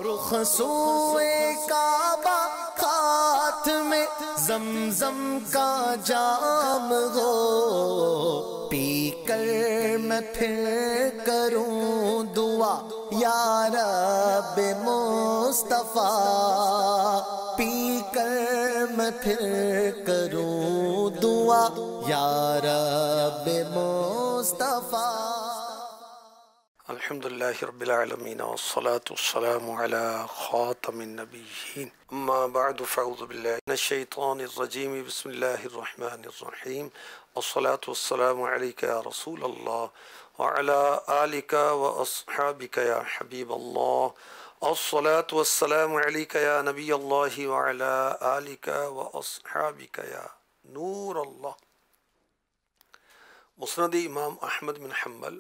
رخ سوئے کعبہ ہاتھ میں زمزم کا جام ہو، پی کر میں پھر کروں دعا یا رب مصطفیٰ، پی کر میں پھر کروں دعا یا رب مصطفیٰ۔ الحمدللہ رب العالمین والصلاة والسلام علی خاتم النبیین، اما بعد فاعوذ باللہ من الشیطان الرجیم، بسم اللہ الرحمن الرحیم، والصلاة والسلام علیک یا رسول اللہ وعلی آلک واصحابک یا حبیب اللہ، والصلاة والسلام علیک یا نبی اللہ وعلی آلک واصحابک یا نور اللہ۔ مسند امام احمد بن حنبل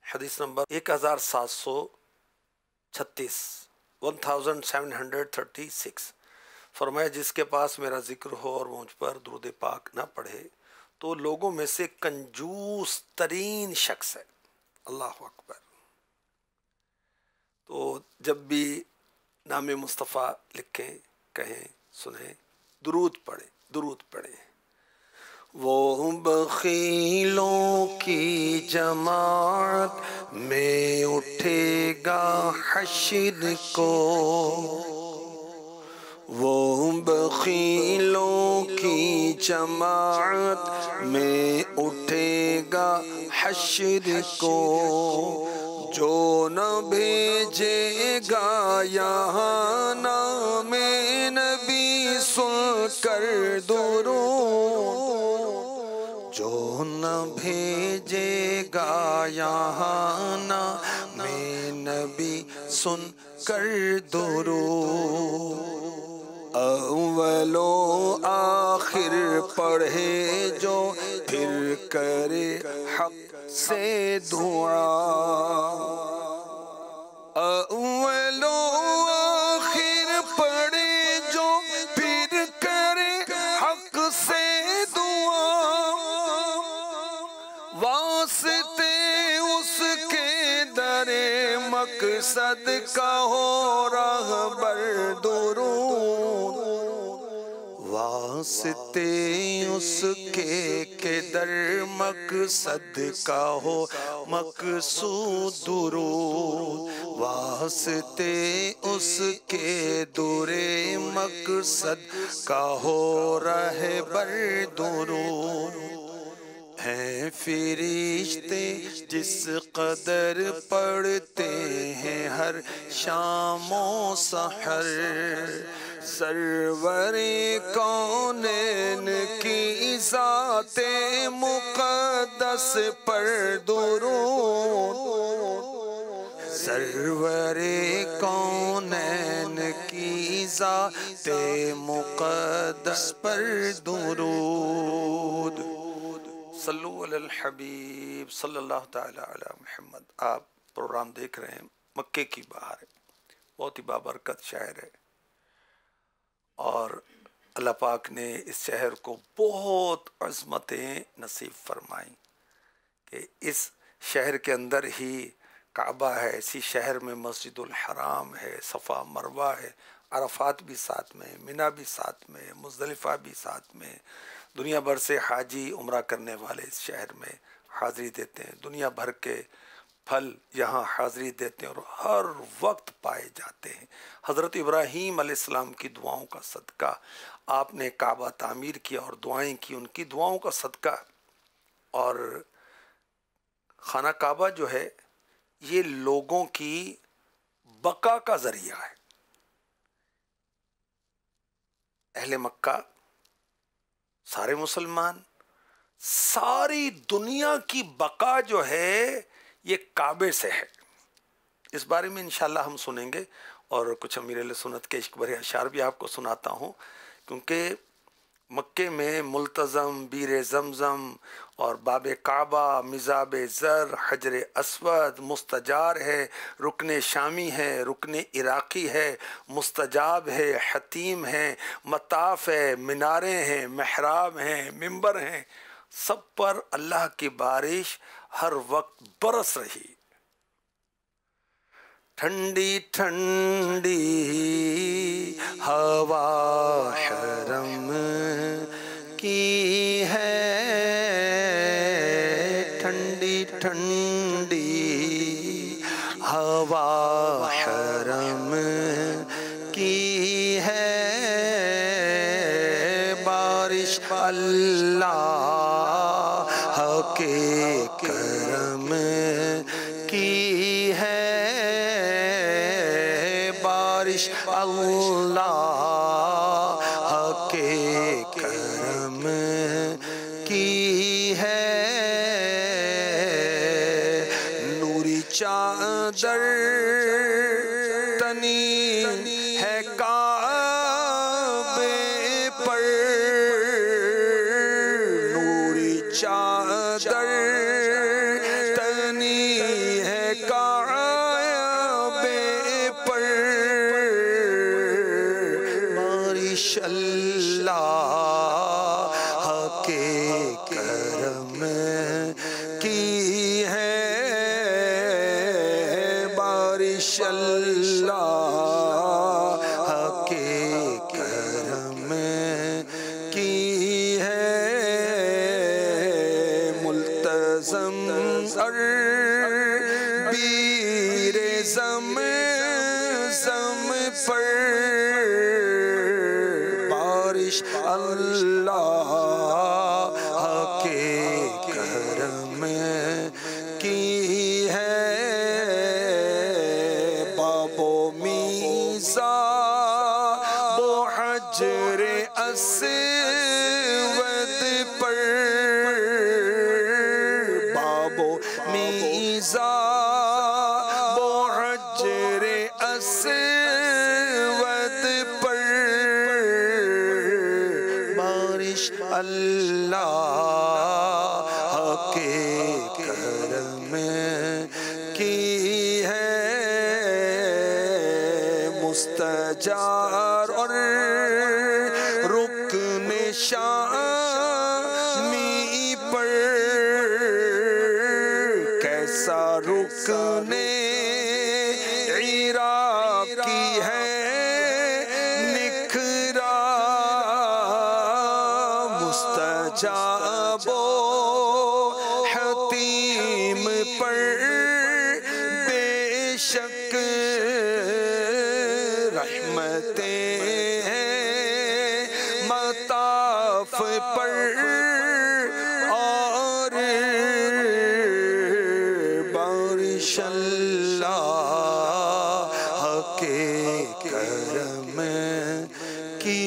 حدیث نمبر 1736 1736 فرمایا، جس کے پاس میرا ذکر ہو اور مجھ پر درود پاک نہ پڑھے تو لوگوں میں سے کنجوس ترین شخص ہے۔ اللہ اکبر۔ تو جب بھی نام مصطفیٰ لکھیں، کہیں، سنیں، درود پڑھیں، درود پڑھیں۔ وہ بخیلوں کی جماعت میں اٹھے گا حشر کو، وہ بخیلوں کی جماعت میں اٹھے گا حشر کو، جو نہ بھیجے گا یہاں نام نبی سن کر درود، جو نہ بھیجے گا یہاں نام نبی سن کر درود، اول و آخر پڑھے جو پھر کرے حق سے دعا، اول و آخر پڑھے جو پھر کرے حق سے دعا، واسطے اس کے در مقصد کا ہو راہبر درود، واسطے اس کے در مقصد کا ہو مقصود درود، واسطے اس کے در مقصد کا ہو رہبر درود، ہیں فرشتے جس قدر پڑھتے ہیں ہر شام و سحر، سرور کونین کی ذات مقدس پر درود، سرور کونین کی ذات مقدس پر درود۔ صلو علی الحبیب صلی اللہ تعالی علی محمد۔ آپ پروگرام دیکھ رہے ہیں مکے کی بہار ہے، بہت ہی بابرکت شہر ہے، اور اللہ پاک نے اس شہر کو بہت عظمتیں نصیب فرمائیں کہ اس شہر کے اندر ہی کعبہ ہے، اسی شہر میں مسجد الحرام ہے، صفا مروہ ہے، عرفات بھی ساتھ میں، منی بھی ساتھ میں، مزدلفہ بھی ساتھ میں، دنیا بھر سے حاجی عمرہ کرنے والے اس شہر میں حاضری دیتے ہیں، دنیا بھر کے پھل یہاں حاضری دیتے ہیں اور ہر وقت پائے جاتے ہیں۔ حضرت ابراہیم علیہ السلام کی دعاؤں کا صدقہ آپ نے کعبہ تعمیر کیا اور دعائیں کی، ان کی دعاؤں کا صدقہ، اور خانہ کعبہ جو ہے یہ لوگوں کی بقا کا ذریعہ ہے۔ اہل مکہ، سارے مسلمان، ساری دنیا کی بقا جو ہے یہ کعبے سے ہے۔ اس بارے میں انشاءاللہ ہم سنیں گے، اور کچھ امیر اہل سنت کے عشق بھرے اشعار بھی آپ کو سناتا ہوں، کیونکہ مکے میں ملتزم، بیر زمزم اور باب کعبہ، مزاب زر، حجر اسود مستجار ہے، رکن شامی ہے، رکن عراقی ہے، مستجاب ہے، حتیم ہے، مطاف ہے، میناریں ہیں، محراب ہیں، منبر ہیں، سب پر اللہ کی بارش ہر وقت برس رہی۔ ٹھنڈی ٹھنڈی ہوا حرم کی ہے، ٹھنڈی ٹھنڈی ہوا حرم کی ہے، بارش اللہ کے کرم کی ہے، بارش اللہ کے کرم کی ہے، نوری چادر تنی ہے کعبے پر، نوری چادر تنی ہے کعبے پر، بارش اللہ کے کرم کی ہے، بارش اللہ کے کرم کی ہے، ملتزم بیر زمزم پر، بارش اللہ کے کرم کی ہے، باب و میزاب و حجر اسود پر، باب و میزاب و حجر اسود پر، بارش اللہ کے کرم کی ہے، مستجار اور رکن شامی پر، کیسا رکن عراقی ہے نکھرا، مستجاب و حتیم پر بے شک رحمتیں ہیں، مطاف پر اور بارش اللہ کے کرم کی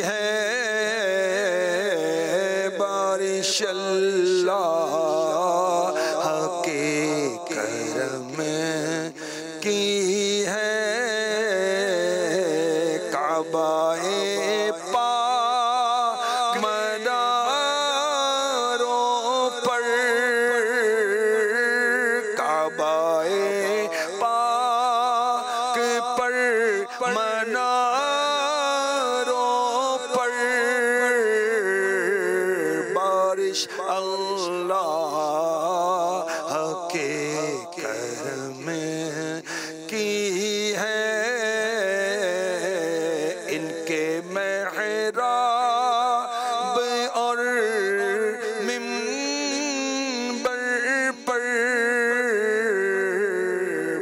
ہے، بارش اللہ کے کرم کی ہے، کعبہ پاک مناروں پر، کعبہ پاک پر مناروں پر، بارش اللہ کے کرم کی ہے، ان کے محراب اور منبر پر،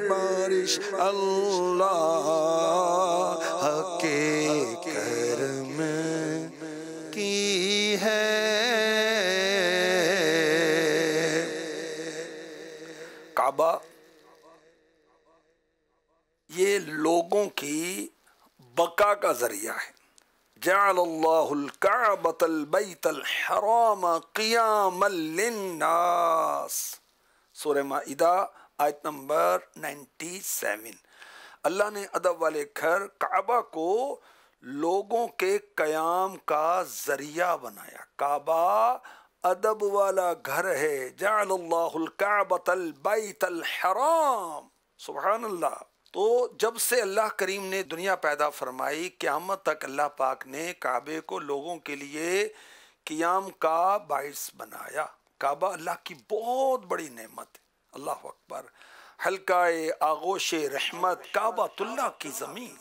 بارش اللہ کے کرم کی ہے، کعبہ یہ لوگوں کی بقا کا ذریعہ ہے، جعل اللہ الکعبۃ البیت الحرام قیاما للناس، سورہ مائدہ آیت نمبر 97، اللہ نے ادب والے گھر کعبہ کو لوگوں کے قیام کا ذریعہ بنایا، کعبہ ادب والا گھر ہے، جعل اللہ الکعبۃ البیت الحرام، سبحان اللہ۔ تو جب سے اللہ کریم نے دنیا پیدا فرمائی، قیامت تک اللہ پاک نے کعبے کو لوگوں کے لیے قیام کا باعث بنایا۔ کعبہ اللہ کی بہت بڑی نعمت ہے، اللہ اکبر۔ حلقہ آغوش رحمت کعبۃ اللہ کی زمین،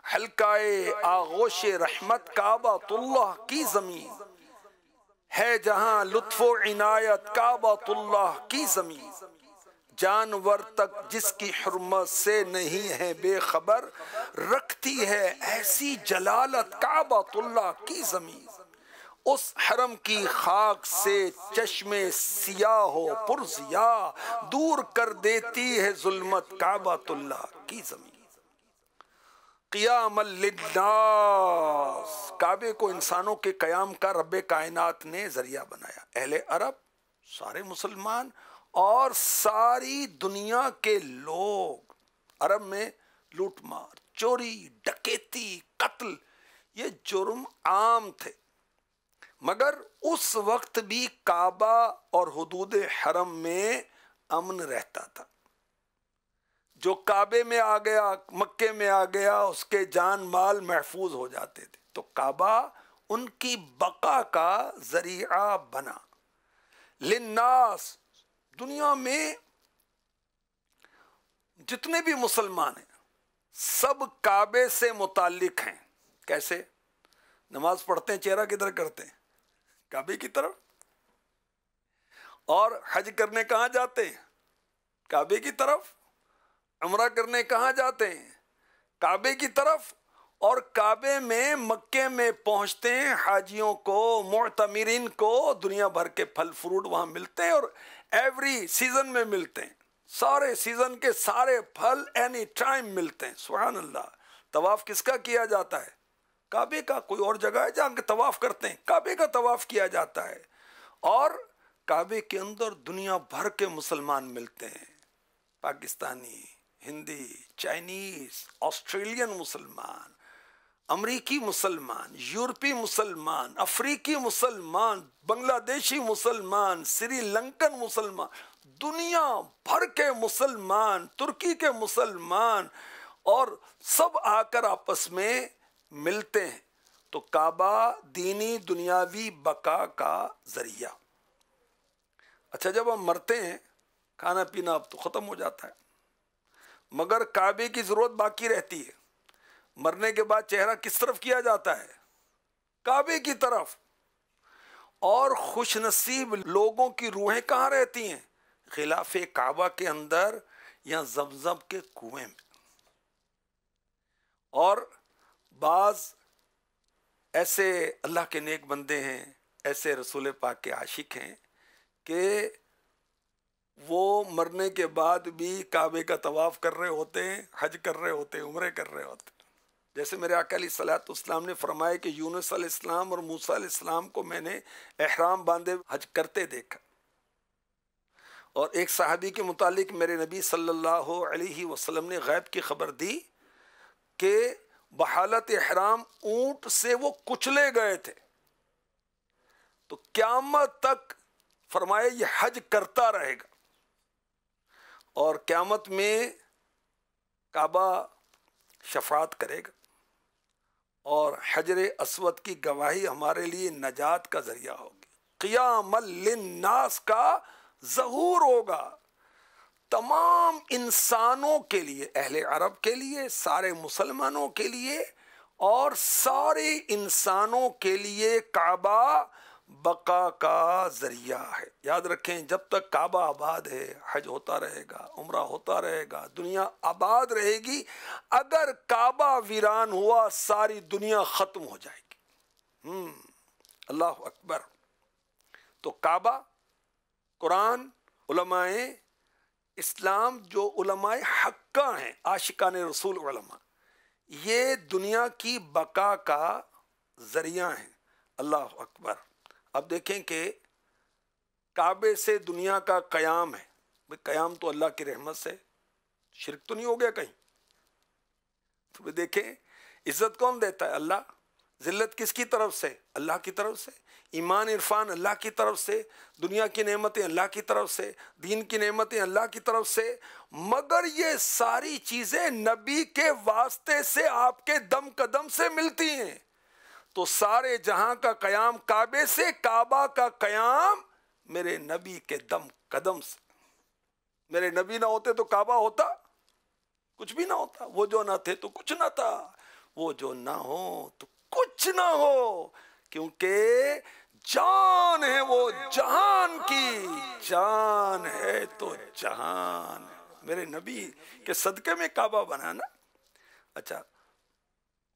حلقہ آغوش رحمت کعبۃ اللہ کی زمین ہے جہاں لطف و عنایت کعبۃ اللہ کی زمین، جانور تک جس کی حرمت سے نہیں ہے بے خبر، رکھتی ہے ایسی جلالت کعبۃ اللہ کی زمین، اس حرم کی خاک سے چشم سیاہ و پرضیاء دور کر دیتی ہے ظلمت کعبۃ اللہ کی زمین، قیام للناس، کعبے کو انسانوں کے قیام کا رب کائنات نے ذریعہ بنایا، اہل عرب، سارے مسلمان اور ساری دنیا کے لوگ۔ عرب میں لوٹ مار، چوری، ڈکیتی، قتل یہ جرم عام تھے، مگر اس وقت بھی کعبہ اور حدود حرم میں امن رہتا تھا۔ جو کعبے میں آ گیا، مکے میں آ گیا، اس کے جان مال محفوظ ہو جاتے تھے، تو کعبہ ان کی بقا کا ذریعہ بنا۔ للناس، دنیا میں جتنے بھی مسلمان ہیں سب کعبے سے متعلق ہیں۔ کیسے؟ نماز پڑھتے ہیں چہرہ کدھر کرتے ہیں؟ کعبے کی طرف۔ اور حج کرنے کہاں جاتے ہیں؟ کعبے کی طرف۔ عمرہ کرنے کہاں جاتے ہیں؟ کعبے کی طرف۔ اور کعبے میں، مکے میں پہنچتے ہیں، حاجیوں کو، معتمرین کو دنیا بھر کے پھل فروٹ وہاں ملتے ہیں، اور ایوری سیزن میں ملتے ہیں، سارے سیزن کے سارے پھل اینی ٹائم ملتے ہیں۔ سبحان اللہ۔ طواف کس کا کیا جاتا ہے؟ کعبے کا۔ کوئی اور جگہ ہے جہاں کے طواف کرتے ہیں؟ کعبے کا طواف کیا جاتا ہے۔ اور کعبے کے اندر دنیا بھر کے مسلمان ملتے ہیں، پاکستانی، ہندی، چائنیز، آسٹریلین مسلمان، امریکی مسلمان، یورپی مسلمان، افریقی مسلمان، بنگلہ دیشی مسلمان، سری لنکن مسلمان، دنیا بھر کے مسلمان، ترکی کے مسلمان، اور سب آ کر آپس میں ملتے ہیں۔ تو کعبہ دینی دنیاوی بقا کا ذریعہ۔ اچھا، جب ہم مرتے ہیں، کھانا پینا اب تو ختم ہو جاتا ہے، مگر کعبے کی ضرورت باقی رہتی ہے۔ مرنے کے بعد چہرہ کس طرف کیا جاتا ہے؟ کعبے کی طرف۔ اور خوش نصیب لوگوں کی روحیں کہاں رہتی ہیں؟ غلاف کعبہ کے اندر یا زمزم کے کنویں میں۔ اور بعض ایسے اللہ کے نیک بندے ہیں، ایسے رسول پاک کے عاشق ہیں کہ وہ مرنے کے بعد بھی کعبے کا طواف کر رہے ہوتے ہیں، حج کر رہے ہوتے ہیں، عمرے کر رہے ہوتے ہیں۔ جیسے میرے آقا علیہ الصلوۃ والسلام نے فرمایا کہ یونس علیہ السلام اور موسیٰ علیہ السلام کو میں نے احرام باندھے حج کرتے دیکھا۔ اور ایک صحابی کے متعلق میرے نبی صلی اللہ علیہ وسلم نے غیب کی خبر دی کہ بحالت احرام اونٹ سے وہ کچلے گئے تھے، تو قیامت تک فرمایا یہ حج کرتا رہے گا، اور قیامت میں کعبہ شفاعت کرے گا، اور حجر اسود کی گواہی ہمارے لیے نجات کا ذریعہ ہوگی۔ قیام للناس کا ظہور ہوگا تمام انسانوں کے لیے، اہل عرب کے لیے، سارے مسلمانوں کے لیے، اور سارے انسانوں کے لیے کعبہ بقا کا ذریعہ ہے۔ یاد رکھیں، جب تک کعبہ آباد ہے حج ہوتا رہے گا، عمرہ ہوتا رہے گا، دنیا آباد رہے گی۔ اگر کعبہ ویران ہوا ساری دنیا ختم ہو جائے گی۔ اللہ اکبر۔ تو کعبہ، قرآن، علماء اسلام جو علماء حقہ ہیں، عاشقان رسول علماء، یہ دنیا کی بقا کا ذریعہ ہیں۔ اللہ اکبر۔ اب دیکھیں کہ کعبے سے دنیا کا قیام ہے۔ قیام تو اللہ کی رحمت سے، شرک تو نہیں ہو گیا کہیں؟ تو دیکھیں عزت کون دیتا ہے؟ اللہ۔ ذلت کس کی طرف سے؟ اللہ کی طرف سے۔ ایمان عرفان اللہ کی طرف سے، دنیا کی نعمتیں اللہ کی طرف سے، دین کی نعمتیں اللہ کی طرف سے، مگر یہ ساری چیزیں نبی کے واسطے سے، آپ کے دم قدم سے ملتی ہیں۔ تو سارے جہاں کا قیام کعبے سے، کعبہ کا قیام میرے نبی کے دم قدم سے۔ میرے نبی نہ ہوتے تو کعبہ ہوتا؟ کچھ بھی نہ ہوتا. وہ جو نہ تھے تو کچھ نہ تھا، وہ جو نہ ہو تو کچھ نہ ہو، کیونکہ جان ہے وہ جہان کی، جان ہے تو جہان. میرے نبی کے صدقے میں کعبہ بنا نا. اچھا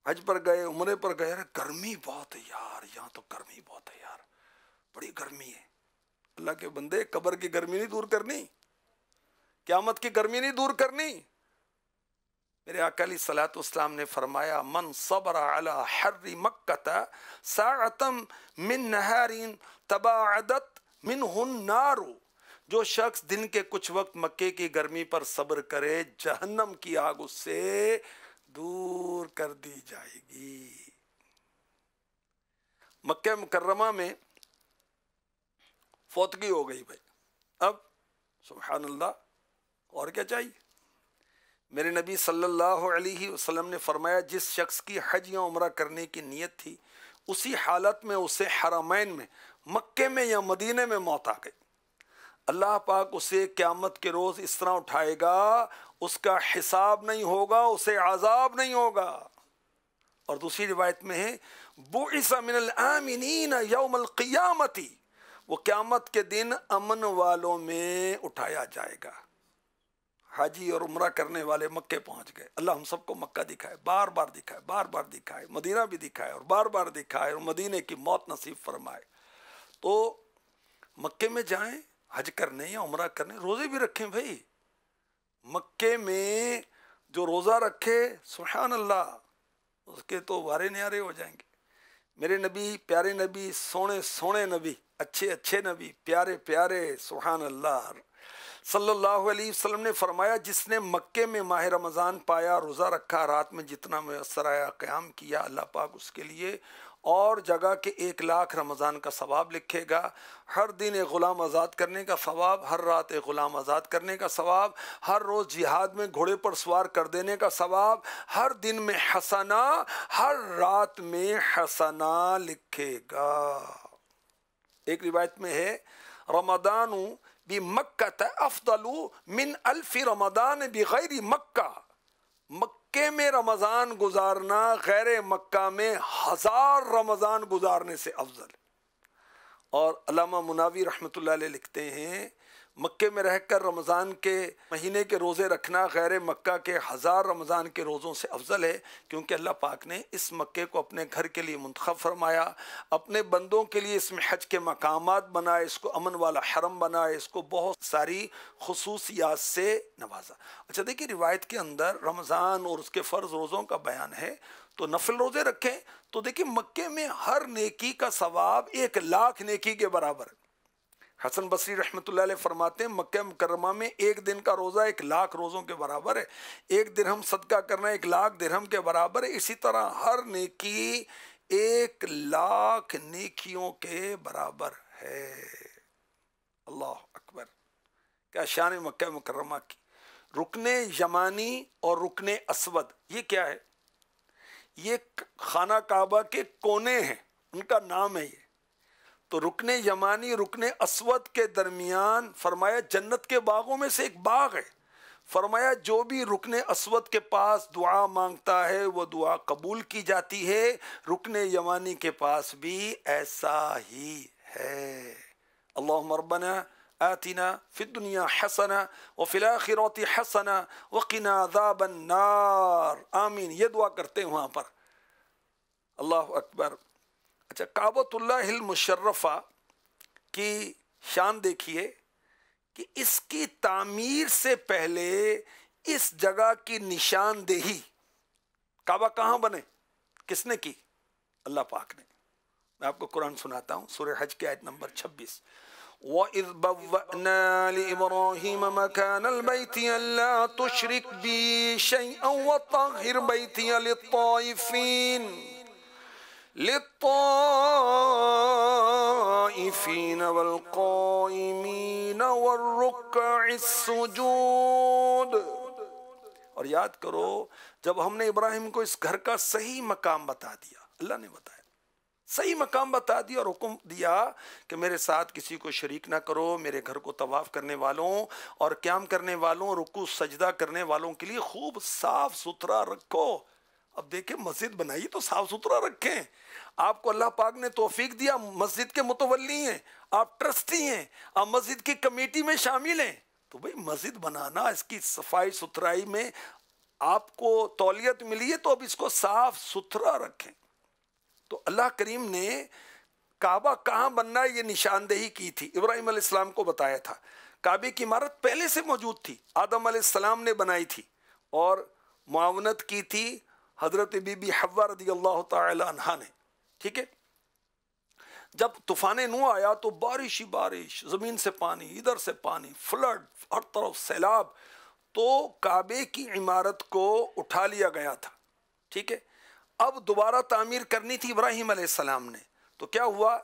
حج پر گئے، عمرے پر گئے، گرمی بہت ہے یار، یہاں تو گرمی بہت ہے یار، بڑی گرمی ہے. اللہ کے بندے، قبر کی گرمی نہیں دور کرنی، قیامت کی گرمی نہیں دور کرنی. میرے آقا علیہ الصلوۃ والسلام نے فرمایا من صبر علی حر مکہ ساعۃ من نہار تباعدت منہ النار، جو شخص دن کے کچھ وقت مکے کی گرمی پر صبر کرے جہنم کی آگ اس سے دور کر دی جائے گی. مکہ مکرمہ میں فوتگی ہو گئی بھائی، اب سبحان اللہ اور کیا چاہیے. میرے نبی صلی اللہ علیہ وسلم نے فرمایا جس شخص کی حج یا عمرہ کرنے کی نیت تھی، اسی حالت میں اسے حرمین میں مکے میں یا مدینے میں موت آ گئی، اللہ پاک اسے قیامت کے روز اس طرح اٹھائے گا، اس کا حساب نہیں ہوگا، اسے عذاب نہیں ہوگا. اور دوسری روایت میں ہے بعث من الآمنین یوم القیامت، وہ قیامت کے دن امن والوں میں اٹھایا جائے گا. حاجی اور عمرہ کرنے والے مکے پہنچ گئے، اللہ ہم سب کو مکہ دکھائے، بار بار دکھائے، بار بار دکھائے، مدینہ بھی دکھائے اور بار بار دکھائے، اور مدینے کی موت نصیب فرمائے. تو مکے میں جائیں حج کرنے یا عمرہ کرنے، روزے بھی رکھیں بھائی. مکے میں جو روزہ رکھے سبحان اللہ اس کے تو وارے نیارے ہو جائیں گے. میرے نبی، پیارے نبی، سونے سونے نبی، اچھے اچھے نبی، پیارے پیارے سبحان اللہ صلی اللہ علیہ وسلم نے فرمایا جس نے مکے میں ماہ رمضان پایا، روزہ رکھا، رات میں جتنا میسر آیا قیام کیا، اللہ پاک اس کے لیے اور جگہ کے 1,00,000 رمضان کا ثواب لکھے گا. ہر دن ایک غلام آزاد کرنے کا ثواب، ہر رات ایک غلام آزاد کرنے کا ثواب، ہر روز جہاد میں گھوڑے پر سوار کر دینے کا ثواب، ہر دن میں حسنہ، ہر رات میں حسنہ لکھے گا. ایک روایت میں ہے رمضان بمکہ افضل من 1000 رمضان بغیر مکہ، مکے میں رمضان گزارنا غیر مکہ میں 1000 رمضان گزارنے سے افضل. اور علامہ مناوی رحمۃ اللہ علیہ لکھتے ہیں مکے میں رہ کر رمضان کے مہینے کے روزے رکھنا غیر مکہ کے 1000 رمضان کے روزوں سے افضل ہے، کیونکہ اللہ پاک نے اس مکے کو اپنے گھر کے لیے منتخب فرمایا، اپنے بندوں کے لیے اس میں حج کے مقامات بنائے، اس کو امن والا حرم بنائے، اس کو بہت ساری خصوصیات سے نوازا. اچھا دیکھیے روایت کے اندر رمضان اور اس کے فرض روزوں کا بیان ہے، تو نفل روزے رکھیں تو دیکھیں مکے میں ہر نیکی کا ثواب 1,00,000 نیکی کے برابر ہے. حسن بصری رحمۃ اللہ علیہ فرماتے ہیں مکہ مکرمہ میں ایک دن کا روزہ 1,00,000 روزوں کے برابر ہے، ایک درہم صدقہ کرنا 1,00,000 درہم کے برابر ہے. اسی طرح ہر نیکی 1,00,000 نیکیوں کے برابر ہے. اللہ اکبر، کیا شان مکہ مکرمہ کی. رکن یمانی اور رکن اسود یہ کیا ہے؟ یہ خانہ کعبہ کے کونے ہیں، ان کا نام ہے یہ. تو رکن یمانی رکن اسود کے درمیان فرمایا جنت کے باغوں میں سے ایک باغ ہے. فرمایا جو بھی رکن اسود کے پاس دعا مانگتا ہے وہ دعا قبول کی جاتی ہے، رکن یمانی کے پاس بھی ایسا ہی ہے. اللہم ربنا آتنا فی الدنیا حسنہ وفی الآخرۃ حسنہ وقنا عذاب النار، آمین. یہ دعا کرتے ہیں وہاں پر. اللہ اکبر. اچھا کعبۃ اللہ المشرفہ کی شان دیکھیے کہ اس کی تعمیر سے پہلے اس جگہ کی نشاندہی، کعبہ کہاں بنے، کس نے کی؟ اللہ پاک نے. میں آپ کو قرآن سناتا ہوں، سورہ حج کی آیت نمبر 26. وَإِذْ بَوَّأْنَا لِإِبْرَاهِيمَ مَكَانَ الْبَيْتِ أَلَّا تُشْرِكْ بِي شَيْئًا وَطَهِّرْ بَيْتِيَ لِلطَّائِفِينَ وَالْقَائِمِينَ وَالرُّكَّعِ السُّجُودِ. اور یاد کرو جب ہم نے ابراہیم کو اس گھر کا صحیح مقام بتا دیا، اللہ نے بتایا صحیح مقام بتا دیا اور حکم دیا کہ میرے ساتھ کسی کو شریک نہ کرو، میرے گھر کو طواف کرنے والوں اور قیام کرنے والوں، رکوع سجدہ کرنے والوں کے لیے خوب صاف ستھرا رکھو۔ اب دیکھیں مسجد بنائی تو صاف ستھرا رکھیں۔ آپ کو اللہ پاک نے توفیق دیا، مسجد کے متولی ہیں، آپ ٹرسٹی ہیں، آپ مسجد کی کمیٹی میں شامل ہیں، تو بھئی مسجد بنانا، اس کی صفائی ستھرائی میں آپ کو تولیت ملی ہے تو اب اس کو صاف ستھرا رکھیں۔ تو اللہ کریم نے کعبہ کہاں بننا ہے یہ نشاندہی کی تھی، ابراہیم علیہ السلام کو بتایا تھا۔ کعبے کی عمارت پہلے سے موجود تھی، آدم علیہ السلام نے بنائی تھی اور معاونت کی تھی حضرت بی بی حوا رضی اللہ تعالی عنہا نے، ٹھیک ہے۔ جب طوفان نوح آیا تو بارش ہی بارش، زمین سے پانی، ادھر سے پانی، فلڈ، ہر طرف سیلاب، تو کعبے کی عمارت کو اٹھا لیا گیا تھا، ٹھیک ہے۔ اب دوبارہ تعمیر کرنی تھی ابراہیم علیہ السلام نے، تو کیا ہوا،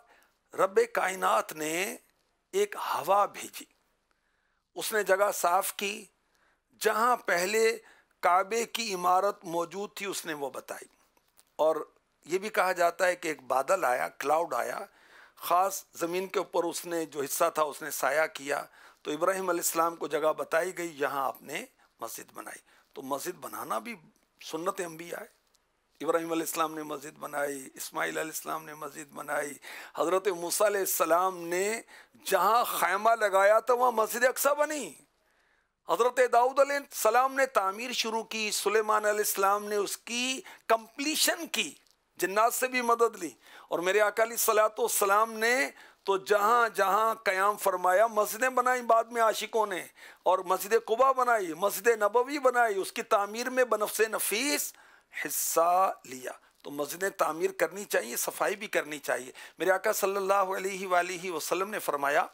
رب کائنات نے ایک ہوا بھیجی، اس نے جگہ صاف کی، جہاں پہلے کعبے کی عمارت موجود تھی اس نے وہ بتائی، اور یہ بھی کہا جاتا ہے کہ ایک بادل آیا، کلاؤڈ آیا، خاص زمین کے اوپر اس نے جو حصہ تھا اس نے سایہ کیا، تو ابراہیم علیہ السلام کو جگہ بتائی گئی، یہاں آپ نے مسجد بنائی۔ تو مسجد بنانا بھی سنت انبیاء ہے۔ ابراہیم علیہ السلام نے مسجد بنائی، اسماعیل علیہ السلام نے مسجد بنائی، حضرت موسیٰ علیہ السلام نے جہاں خیمہ لگایا تھا وہاں مسجد اقصی بنی، حضرت داؤد علیہ السلام نے تعمیر شروع کی، سلیمان علیہ السلام نے اس کی کمپلیشن کی، جنات سے بھی مدد لی، اور میرے آقا علیہ الصلوۃ والسلام نے تو جہاں جہاں قیام فرمایا مسجدیں بنائیں بعد میں عاشقوں نے، اور مسجد قباء بنائی، مسجد نبوی بنائی، اس کی تعمیر میں بنفس نفیس حصہ لیا۔ تو مسجدیں تعمیر کرنی چاہیے، صفائی بھی کرنی چاہیے۔ میرے آقا صلی اللہ علیہ وآلہ وسلم نے فرمایا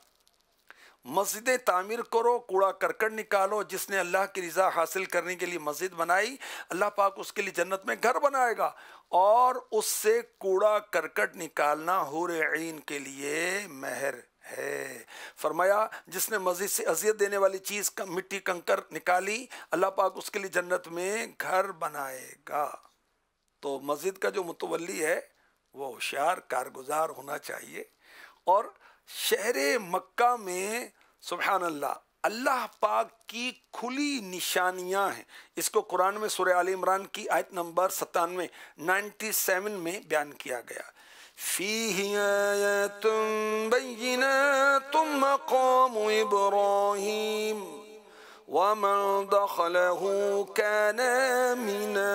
مسجدیں تعمیر کرو، کوڑا کرکٹ نکالو، جس نے اللہ کی رضا حاصل کرنے کے لیے مسجد بنائی اللہ پاک اس کے لیے جنت میں گھر بنائے گا، اور اس سے کوڑا کرکٹ نکالنا حور عین کے لیے مہر ہے۔ فرمایا جس نے مسجد سے اذیت دینے والی چیز کا مٹی کنکر نکالی اللہ پاک اس کے لیے جنت میں گھر بنائے گا۔ تو مسجد کا جو متولی ہے وہ ہوشیار کارگزار ہونا چاہیے، اور شہر مکہ میں سبحان اللہ اللہ پاک کی کھلی نشانیاں ہیں۔ اس کو قرآن میں سورہ آل عمران کی آیت نمبر 97 میں بیان کیا گیا، فیہ آیات بینات مقام ابراہیم ومن دخلہ کان آمنا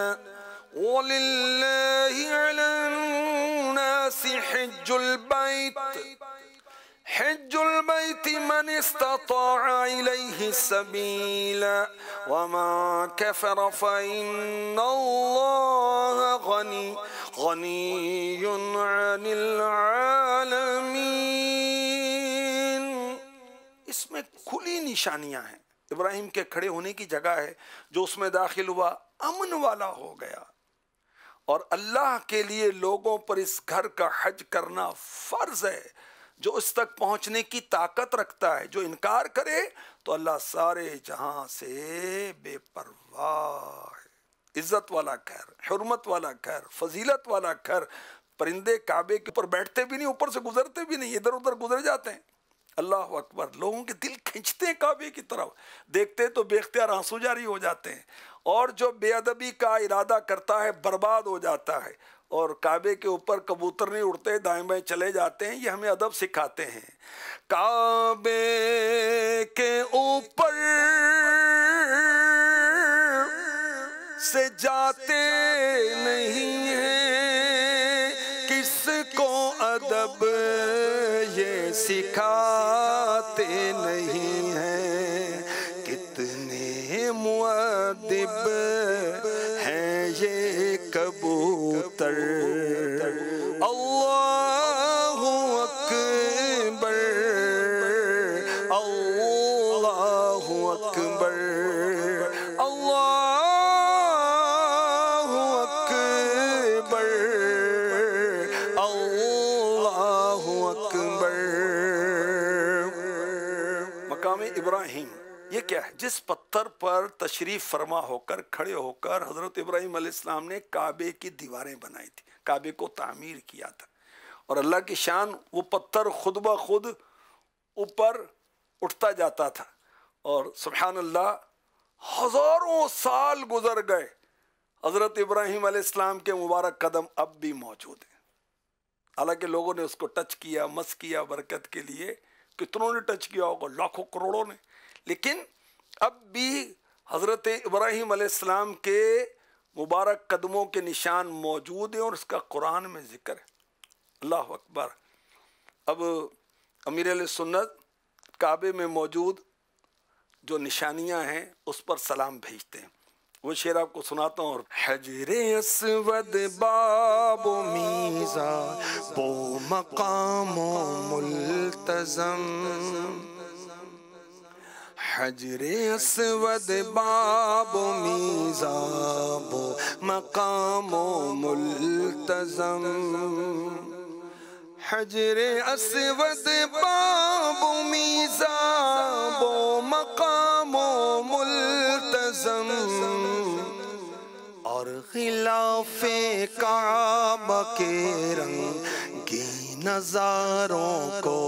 وَلِلَّهِ عَلَى النَّاسِ حِجُّ الْبَيْتِ مَنِ اسْتَطَاعَ إِلَيْهِ سَبِيلًا وَمَن كَفَرَ فَإِنَّ اللَّهَ غَنِيٌّ عَنِ الْعَالَمِينَ۔ اس میں کھلی نشانیاں ہیں، ابراہیم کے کھڑے ہونے کی جگہ ہے، جو اس میں داخل ہوا امن والا ہو گیا، اور اللہ کے لیے لوگوں پر اس گھر کا حج کرنا فرض ہے۔ جو اس تک پہنچنے کی طاقت رکھتا ہے، جو انکار کرے تو اللہ سارے جہاں سے بے پرواہ ہے۔ عزت والا گھر، حرمت والا گھر، فضیلت والا گھر، پرندے کعبے کے اوپر بیٹھتے بھی نہیں، اوپر سے گزرتے بھی نہیں، ادھر ادھر گزر جاتے ہیں۔ اللہ اکبر، لوگوں کے دل کھنچتے ہیں کعبے کی طرف، دیکھتے تو بے اختیار آنسو جاری ہو جاتے ہیں، اور جو بے ادبی کا ارادہ کرتا ہے برباد ہو جاتا ہے۔ اور کعبے کے اوپر کبوتر نہیں اڑتے، دائیں بائیں چلے جاتے ہیں، یہ ہمیں ادب سکھاتے ہیں۔ کعبے کے اوپر سے جاتے نہیں ہیں، کس کو ادب یہ سکھاتے نہیں ہیں، کتنے مؤدب ہیں یہ کبوتر۔ اللہ اکبر، اللہ اکبر، اللہ اکبر، اللہ اکبر۔ مقام ابراہیم یہ کیا ہے؟ جس پتھر پر تشریف فرما ہو کر کھڑے ہو کر حضرت ابراہیم علیہ السلام نے کعبے کی دیواریں بنائی تھی، کعبے کو تعمیر کیا تھا، اور اللہ کی شان، وہ پتھر خود بخود اوپر اٹھتا جاتا تھا، اور سبحان اللہ ہزاروں سال گزر گئے، حضرت ابراہیم علیہ السلام کے مبارک قدم اب بھی موجود ہیں۔ حالانکہ لوگوں نے اس کو ٹچ کیا، مس کیا برکت کے لیے، کتنوں نے ٹچ کیا ہوگا، لاکھوں کروڑوں نے، لیکن اب بھی حضرت ابراہیم علیہ السلام کے مبارک قدموں کے نشان موجود ہیں، اور اس کا قرآن میں ذکر ہے۔ اللہ اکبر۔ اب امیر علیہ سنت کعبے میں موجود جو نشانیاں ہیں اس پر سلام بھیجتے ہیں، وہ شعر آپ کو سناتا ہوں۔ اور حجر اسود باب و میزاب و مقام و ملتزم، حجر اسود باب و میزاب و مقام و ملتزم، حجر اسود باب و میزاب و مقام و ملتزم، اور غلاف کعبہ کے رنگی نظاروں کو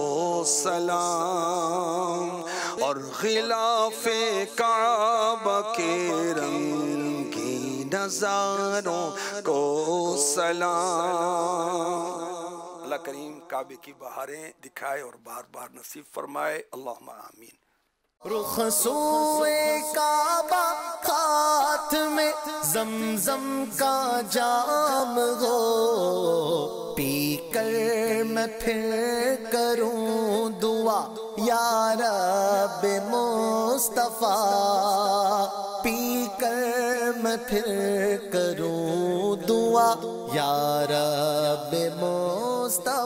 سلام، اور غلاف کعبہ کے رنگی نظاروں کو سلام۔ اللہ کریم کعبے کی بہاریں دکھائے اور بار بار نصیب فرمائے، اللہم آمین۔ رخ سوئے کعبہ ہاتھ میں زمزم کا جام ہو، پی کر میں پھر کروں دعا یا رب مصطفیٰ، پی کر میں پھر کروں دعا یا رب مصطفیٰ۔